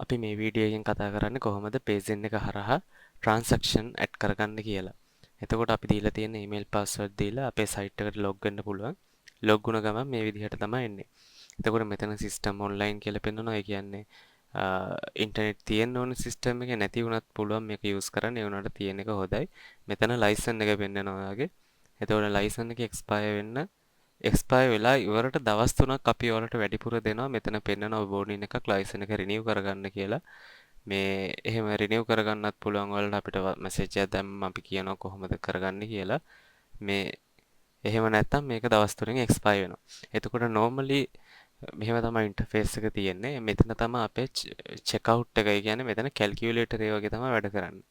අපි මේ වීඩියෝ එකෙන් කතා කරන්නේ කොහොමද Payzen එක හරහා transaction add කරගන්න කියලා. එතකොට අපි දීලා තියෙන email password දීලා අපේ site එකට log වෙන්න පුළුවන්. log වුණ ගමන් මේ විදිහට තමයි එන්නේ. එතකොට මෙතන system online කියලා පෙන්නනවා. ඒ කියන්නේ ඉන්ටර්නෙට් තියෙන්න ඕන සිස්ටම් එක නැති වුණත් පුළුවන් මේක යූස් කරන්න. ඒ වුණාට තියෙන එක හොඳයි. මෙතන ලයිසන් එක පෙන්නනවා වගේ. එතකොට ලයිසන් එක එක්ස්පයර් වෙන්න එක්ස්පයර් වෙලා ඉවරට දවස් 3ක් අපි ඔයාලට වැඩිපුර දෙනවා. මෙතන පෙන්නනවා බෝනින් එකක් ලයිසන් එක රිනිව් කරගන්න කියලා. මේ එහෙම රිනිව් කරගන්නත් පුළුවන් ඔයාලට අපිට මැසේජ් එකක් දැම්මම අපි කියනවා කොහොමද කරගන්නේ කියලා. මේ එහෙම නැත්නම් මේක දවස් 3කින් එක්ස්පයර් වෙනවා. එතකොට normally මෙහෙම තමයි ඉන්ටර්ෆේස් එක තියෙන්නේ. මෙතන තමයි අපේ චෙක් අවුට් එක. ඒ කියන්නේ මෙතන කැල්කියුලේටර් ඒ වගේ තමයි වැඩ කරන්නේ.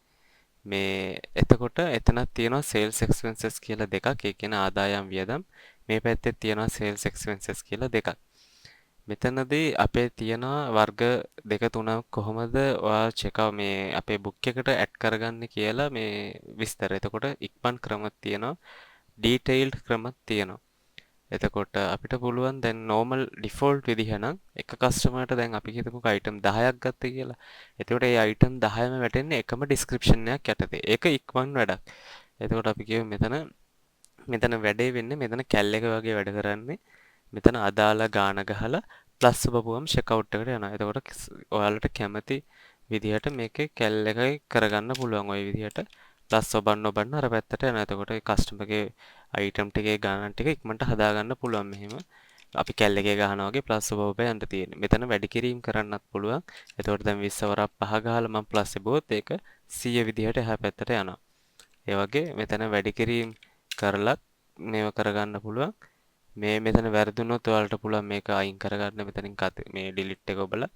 මේ එතකොට එතනක් තියෙනවා sales expenses කියලා දෙකක්. ඒ කියන්නේ ආදායම් වියදම්. මේ පැත්තේ තියෙනවා sales expenses කියලා දෙකක්. මෙතනදී අපේ තියෙනවා වර්ග දෙක තුනක් කොහොමද ඔයා මේ අපේ බුක් එකට ඇඩ් කරගන්නේ කියලා මේ විස්තර. එතකොට ඉක්මන් ක්‍රමත් තියෙනවා, ඩීටේල්ඩ් ක්‍රමත් තියෙනවා. එතකොට අපිට පුළුවන් දැන් normal default විදිහ නම් එක කස්ටමර්ට දැන් අපි හිතමුකෝ item 10ක් ගත්තේ කියලා. එතකොට ඒ item 10ම වැටෙන්නේ එකම description එකක් යටතේ. ඒක ඉක්මන් වැඩක්. එතකොට අපි කියමු මෙතන වැඩේ වෙන්නේ මෙතන කැල් එක වගේ වැඩ කරන්නේ. මෙතන අදාළ ගාන ගහලා ප්ලස් ඔබපුවම checkout එකට යනවා. එතකොට ඔයාලට කැමති විදිහට මේකේ කැල් එකයි කරගන්න පුළුවන් ওই විදිහට. ප්ලස් ඔබන්න අර පැත්තට යනවා. එතකොට කස්ටමර්ගේ අයිටම් ටිකේ ගානන් ටික ඉක්මනට හදාගන්න පුළුවන් මෙහෙම. අපි කැල් එකේ ගහනවා වගේ ප්ලස් ඔබ යන්න තියෙන්නේ. මෙතන වැඩි කිරීම කරන්නත් පුළුවන්. එතකොට දැන් 20 වරක් 5 ගහලා මම ප්ලස් එබුවොත් ඒක 100 විදිහට එහා පැත්තට යනවා. ඒ වගේ මෙතන වැඩි කිරීම කරලත් මේව කරගන්න පුළුවන්. මෙතන වැරදුනොත් ඔයාලට පුළුවන් මේක අයින් කරගන්න මෙතනින් මේ ඩිලීට් එක ඔබලා.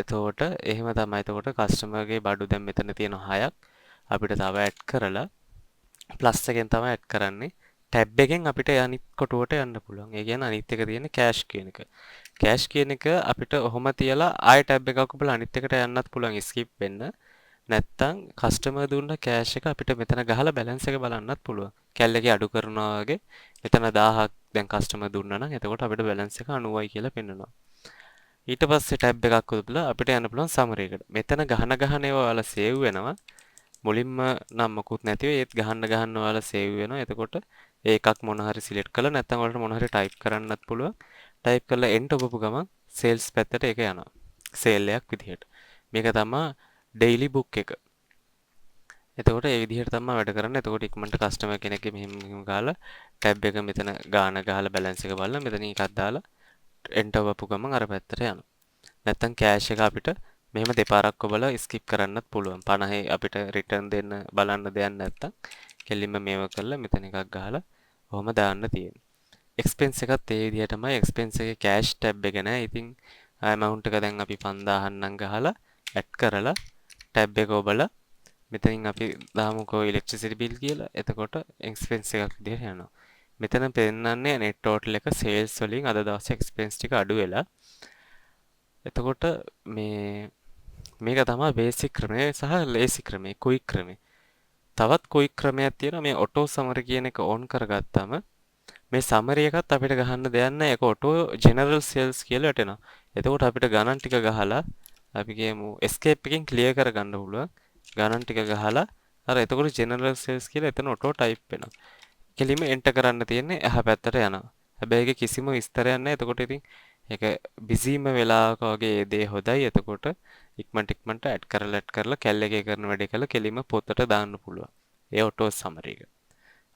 එතකොට එහෙම තමයි. එතකොට කස්ටමර්ගේ බඩු දැන් මෙතන තියෙන 6ක් අපිට තව ඇඩ් කරලා ප්ලස් එකෙන් තමයි ඇඩ් කරන්නේ. ටැබ් එකෙන් අපිට අනිත් කොටුවට යන්න පුළුවන්. ඒ කියන්නේ අනිත් එක තියෙන කෑෂ් කියන එක. කෑෂ් කියන එක අපිට ඔහොම තියලා ආයෙ ටැබ් එකක් ඔබලා අනිත් එකට යන්නත් පුළුවන් ස්කිප් වෙන්න. නැත්තම් කස්ටමර් දුන්න කෑෂ් එක අපිට මෙතන ගහලා බැලන්ස් එක බලන්නත් පුළුවන්. කැල් එකේ අඩු කරනවා වගේ මෙතන 1000ක් දැන් කස්ටමර් දුන්නා නම් එතකොට අපිට බැලන්ස් එක 90යි කියලා පෙන්නනවා. ඊට පස්සේ ටැබ් එකක් ඔබලා අපිට යන්න පුළුවන් සමරි එකට. මෙතන ගහන ඒවා ඔයාලා සේව් වෙනවා. මුලින්ම නම් මොකුත් නැතිව ඒත් ගහන්න ඔයාලා සේව් වෙනවා. එතකොට ඒකක් මොන හරි සිලෙක්ට් කරලා නැත්නම් ඔයාලට මොන හරි ටයිප් කරන්නත් පුළුවන්. ටයිප් කරලා එන්ටර් ඔබපු ගමන් සේල්ස් පැත්තට ඒක යනවා. සේල් එකක් විදිහට. මේක තමයි ඩෙයිලි බුක් එක. එතකොට ඒ විදිහට තමයි වැඩ කරන්නේ. එතකොට ඉක්මනට කස්ටමර් කෙනෙක්ගේ මෙහෙම ගාලා ටැබ් එක මෙතන ගාන ගහලා බැලන්ස් එක බලලා මෙතන එකක් දාලා එන්ටර් වපු ගමන් අර පැත්තට යනවා. නැත්තම් කෑෂ් එක අපිට මෙහෙම දෙපාරක් ඔබලා ස්කිප් කරන්නත් පුළුවන්. 50 අපිට රිටර්න් දෙන්න බලන්න දෙයක් නැත්තම් කෙලින්ම මේව කරලා මෙතන එකක් ගහලා ඔහොම දාන්න තියෙනවා. එක්ස්පෙන්ස් එකත් ඒ විදිහටමයි. එක්ස්පෙන්ස් එකේ කෑෂ් ටැබ් එක නෑ. ඉතින් amount එක දැන් අපි 5000ක් නම් ගහලා ඇඩ් කරලා ටැබ් එක ඔබලා මෙතනින් අපි දාමුකෝ ඉලෙක්ට්‍රිසිටි බිල් කියලා. එතකොට එක්ස්පෙන්ස් එකක් විදිහට යනවා. මෙතන පෙන්නන්නේ net total එක sales වලින් අද දවසේ එක්ස්පෙන්ස් ටික අඩු වෙලා. එතකොට මේක තමයි බේසික් ක්‍රමය සහ ලේසි ක්‍රමය, ක්වික් ක්‍රමය. තවත් ක්වික් ක්‍රමයක් තියෙනවා. මේ ඔටෝ සමරි කියන එක ඔන් කරගත්තාම මේ සමරි එකත් අපිට ගහන්න දෙයක් නැහැ. ඒක ඔටෝ ජෙනරල් සේල්ස් කියලා වැටෙනවා. එතකොට අපිට ගණන් ටික ගහලා අපි කියමු escape එකෙන් ක්ලියර් කරගන්න පුළුවන්. ගණන් ටික ගහලා අර එතකොට ජෙනරල් සේල්ස් කියලා එතන ඔටෝ ටයිප් වෙනවා. කෙලිම එන්ටර් කරන්න තියෙන්නේ එහා පැත්තට යනවා. හැබැයි ඒකේ කිසිම විස්තරයක් නැහැ. එතකොට ඉතින් ඒක බිසිම වෙලාවක වගේ ඒ දේ හොදයි. එතකොට ඉක්මනට ඇඩ් කරලා කැල් එකේ කරන වැඩේ කරලා කෙලිම පොතට දාන්න පුළුවන්. ඒ ඔටෝ සමරි එක.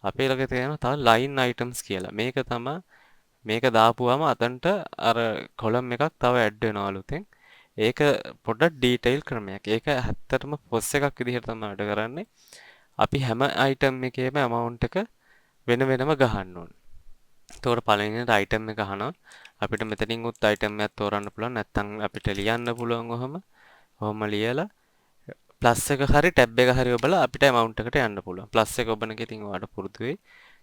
අපේ ළඟ තියෙනවා තව ලයින් අයිටම්ස් කියලා. මේක දාපුවාම අතන්ට අර කොලම් එකක් තව ඇඩ් වෙනවා අලුතෙන්. ඒක පොඩ්ඩක් ඩීටේල් ක්‍රමයක්. ඒක ඇත්තටම පොස් එකක් විදිහට තමයි වැඩ කරන්නේ. අපි හැම අයිටම් එකේම amount එක වෙන වෙනම ගහන්න ඕන. එතකොට පළවෙනියට අයිටම් එක අහනවා. අපිට මෙතනින් උත් අයිටම් එකක් තෝරන්න පුළුවන්. නැත්නම් අපිට ලියන්න පුළුවන් ඔහොම ලියලා ප්ලස් එක හරි ටැබ් එක හරි ඔබලා අපිට amount එකට යන්න පුළුවන්. ප්ලස් එක ඔබන එක ඉතින් ඔයාලට පුරුදු වෙයි.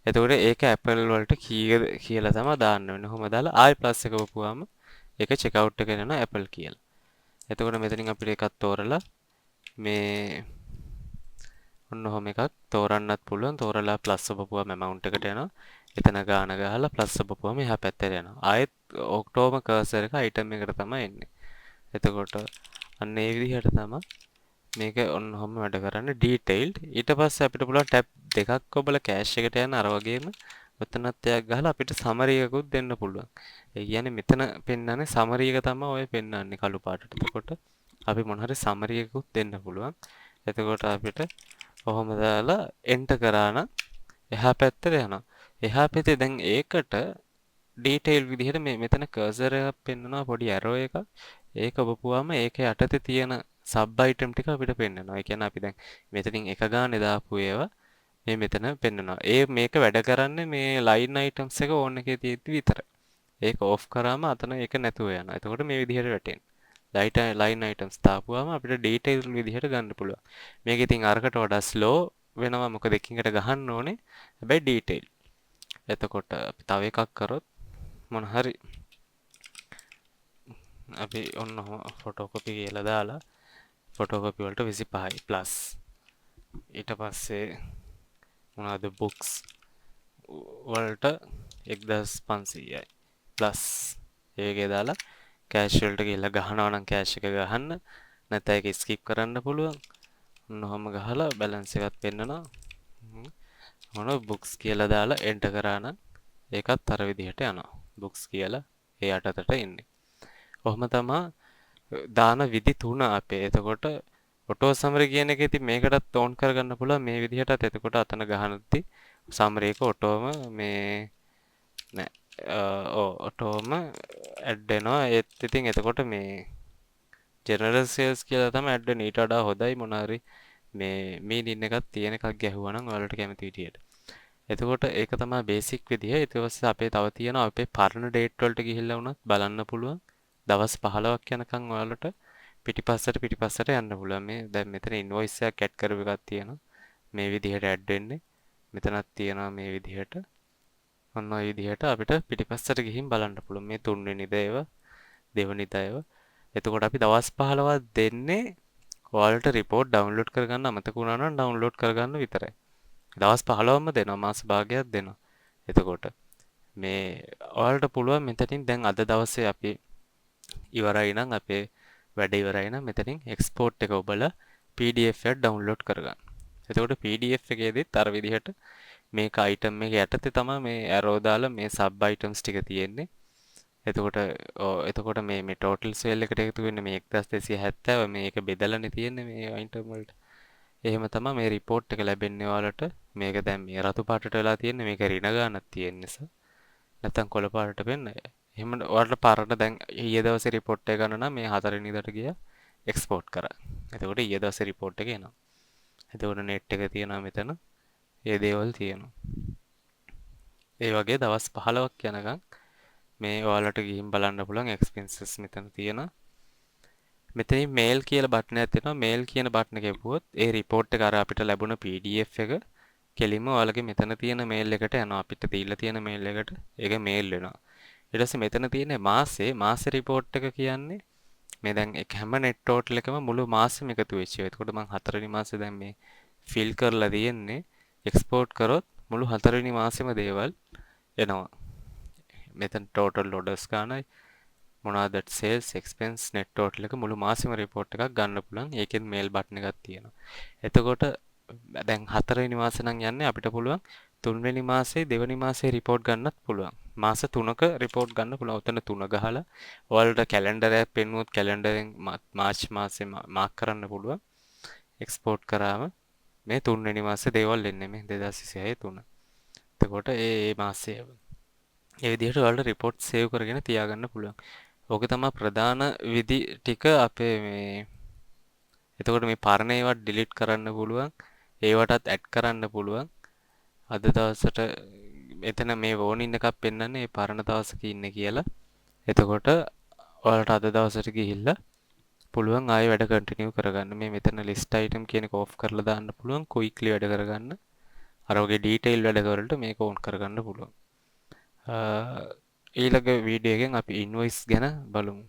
එතකොට ඒක Apple වලට කීයද කියලා තමයි දාන්න ඕනේ. ඔහොම දාලා ආයෙ ප්ලස් එක ඔබපුවාම ඒක චෙක් අවුට් එකට යනවා Apple කියලා. එතකොට මෙතනින් අපිට එකක් තෝරලා මේ ඔන්න ඔහොම එකක් තෝරන්නත් පුළුවන්. තෝරලා ප්ලස් ඔබපුවාම amount එකට යනවා. එතන ගාන ගහලා ප්ලස් ඔබපුවාම එහා පැත්තට යනවා. ආයෙත් ඔක්ටෝබර් කර්සර් එක item එකට තමයි එන්නේ. එතකොට අන්න ඒ විදිහට තමයි මේක ඔන්න ඔහම වැඩ කරන්නේ ඩීටේල්ඩ්. ඊට පස්සේ අපිට පුළුවන් ටැබ් දෙකක් ඔබලා කෑෂ් එකට යන අර වගේම ඔතනත් එකක් ගහලා අපිට සමරි එකකුත් දෙන්න පුළුවන්. ඒ කියන්නේ මෙතන පෙන්වන්නේ සමරි එක තමයි ඔය පෙන්වන්නේ කළු පාටට. එතකොට අපි මොන හරි සමරි එකකුත් දෙන්න පුළුවන්. එතකොට අපිට කොහොම දාලා එන්ටර් කරා නම් එහා පැත්තට යනවා. එහා පැත්තේ දැන් ඒකට ඩීටේල් විදිහට මේ මෙතන කර්සර් එකක් පෙන්වනවා පොඩි ඇරෝ එකක්. ඒක ඔබපුවාම ඒක යටතේ තියෙන සබ් අයිටම් ටික අපිට පෙන්වනවා. ඒ කියන්නේ අපි දැන් මෙතනින් එක ගානේ දාපු ඒවා මේ මෙතන පෙන්වනවා. මේක වැඩ කරන්නේ මේ ලයින් අයිටම්ස් එක ඕන් එකේ තියෙද්දි විතරයි. ඒක ඔෆ් කරාම අතන ඒක නැතුව යනවා. එතකොට මේ විදිහට වැටෙන්නේ. ලයින් අයිටම්ස් දාපුවාම අපිට ඩීටේල් විදිහට ගන්න පුළුවන්. මේක ඉතින් අරකට වඩා ස්ලෝ වෙනවා. මොකද එකින් එකට ගහන්න ඕනේ. හැබැයි ඩීටේල්. එතකොට අපි තව එකක් කරොත් මොන හරි අපි ඔන්න ෆොටෝකොපි කියලා දාලා ෆොටෝකොපි වලට 25යි ප්ලස් ඊට පස්සේ මොනවද බුක්ස් වලට 1500යි ප්ලස් ඒකේ දාලා කෑෂ් වලට ගිහලා ගහනවා නම් කෑෂ් එක ගහන්න නැත්නම් ඒක ස්කිප් කරන්න පුළුවන් ඔන්න ඔහම ගහලා බැලන්ස් එකත් පෙන්නනවා මොන බුක්ස් කියලා දාලා එන්ටර් කරා නම් ඒකත් අර විදිහට යනවා බුක්ස් කියලා ඒ යටතට එන්නේ කොහොම තමයි දාන විදි තුන අපේ. එතකොට ඔටෝ සමරි කියන එක ඉතින් මේකටත් ඕන් කරගන්න පුළුවන් මේ විදිහටත්. එතකොට අතන ගහනදී සමරි එක ඔටෝම මේ නෑ ඔටෝම ඇඩ් වෙනවා. ඒත් ඉතින් එතකොට මේ ජෙනරල් සේල්ස් කියලා තමයි ඇඩ් වෙන්නේ. ඊට වඩා හොඳයි මොන හරි මේ මීනින් එකක් තියෙන එකක් ගැහුවා නම් ඔයාලට කැමති විදියට. එතකොට ඒක තමයි බේසික් විදිය. ඊට පස්සේ අපේ තව තියෙනවා අපේ පරණ ඩේට් වලට ගිහිල්ලා වුණත් බලන්න පුළුවන්. දවස් 15ක් යනකම් ඔයාලට පිටිපස්සට යන්න පුළුවන්. මේ දැන් මෙතන ඉන්වොයිස් එකක් ඇඩ් කරපු එකක් තියෙනවා. මේ විදිහට ඇඩ් වෙන්නේ. මෙතනක් තියෙනවා මේ විදිහට. ඔන්න ඔය විදිහට අපිට පිටිපස්සට ගිහින් බලන්න පුළුවන්. මේ තුන්වෙනි දයව, දෙවෙනි දයව. එතකොට අපි දවස් 15ක් දෙන්නේ ඔයාලට රිපෝට් ඩවුන්ලෝඩ් කරගන්න අමතක වුණා නම් ඩවුන්ලෝඩ් කරගන්න විතරයි. දවස් 15ම දෙනවා මාස භාගයක් දෙනවා. එතකොට මේ ඔයාලට පුළුවන් මෙතනින් දැන් අද දවසේ අපි ඉවරයි නම් අපේ වැඩ ඉවරයි නම් මෙතනින් එක්ස්පෝර්ට් එක ඔබලා PDF එකක් ඩවුන්ලෝඩ් කරගන්න. එතකොට PDF එකේදීත් අර විදිහට මේක අයිටම් එක යටතේ තමයි මේ ඇරෝ දාලා මේ සබ් අයිටම්ස් ටික තියෙන්නේ. එතකොට මේ ටෝටල් සේල් එකට එකතු වෙන්නේ මේ 1270 මේක බෙදලානේ තියෙන්නේ මේ අයිටම් වලට. එහෙම තමයි මේ report එක ලැබෙන්නේ ඔයාලට. මේක දැන් මේ රතු පාටට වෙලා තියෙන්නේ මේක රින ගානක් තියෙන නිසා. නැත්තම් කොළ පාටට වෙන්නේ. එහෙම ඔයාලට පාරට දැන් ඊයේ දවසේ report එක ගන්න නම් මේ 4 වෙනිදාට ගියා export කරා. එතකොට ඊයේ දවසේ report එක එනවා. එතකොට net එක තියෙනවා මෙතන. ඒ දේවල් තියෙනවා. ඒ වගේ දවස් 15ක් යනකම් මේ ඔයාලට ගිහින් බලන්න පුළුවන් expenses මෙතන තියෙනවා. මෙතනින් මේල් කියලා බටන් එකක් තියෙනවා. මේල් කියන බටන් එක ගැහුවොත් ඒ report එක අර අපිට ලැබුණ PDF එක කෙලින්ම ඔයාලගේ මෙතන තියෙන මේල් එකට යනවා. අපිට දීලා තියෙන මේල් එකට ඒක මේල් වෙනවා. ඊට පස්සේ මෙතන තියෙන මාසේ report එක කියන්නේ මේ දැන් හැම net total එකම මුළු මාසෙම එකතු වෙච්ච ඒවා. එතකොට මම 4 වෙනි මාසේ දැන් මේ fill කරලා තියෙන්නේ export කරොත් මුළු 4 වෙනි මාසෙම දේවල් එනවා. මෙතන total orders ගන්නයි මොනවාද sales expense net total එක මුළු මාසෙම report එකක් ගන්න පුළුවන්. ඒකෙන් mail button එකක් තියෙනවා. එතකොට දැන් 4 වෙනි මාසේ නම් යන්නේ අපිට පුළුවන් 3 වෙනි මාසේ දෙවෙනි මාසේ report ගන්නත් පුළුවන්. මාස 3ක report ගන්න පුළුවන්. උතන 3 ගහලා ඔයාලට කැලෙන්ඩර් එකක් පෙන්නුවොත් කැලෙන්ඩරෙන් මාර්ච් මාසේ මාක් කරන්න පුළුවන්. export කරාම මේ 3 වෙනි මාසේ දේවල් එන්නේ මේ 2026 3. එතකොට ඒ මාසේ ඒ විදිහට ඔයාලට report save කරගෙන තියාගන්න පුළුවන්. ඕක තමයි ප්‍රධාන විදි ටික අපේ මේ එතකොට මේ පරණ ඒවා delete කරන්න පුළුවන් ඒවටත් add කරන්න පුළුවන් අද දවසට එතන මේ warning එකක් පෙන්නන්නේ මේ පරණ දවසක ඉන්නේ කියලා එතකොට ඔයාලට අද දවසට ගිහිල්ලා පුළුවන් ආයෙ වැඩ කන්ටිනියු කරගන්න මේ මෙතන list item කියන එක off කරලා දාන්න පුළුවන් quickly වැඩ කරගන්න අර වගේ detail වැඩ කරවලට මේක on කරගන්න පුළුවන් ඊළඟ වීඩියෝ එකෙන් අපි invoice ගැන බලමු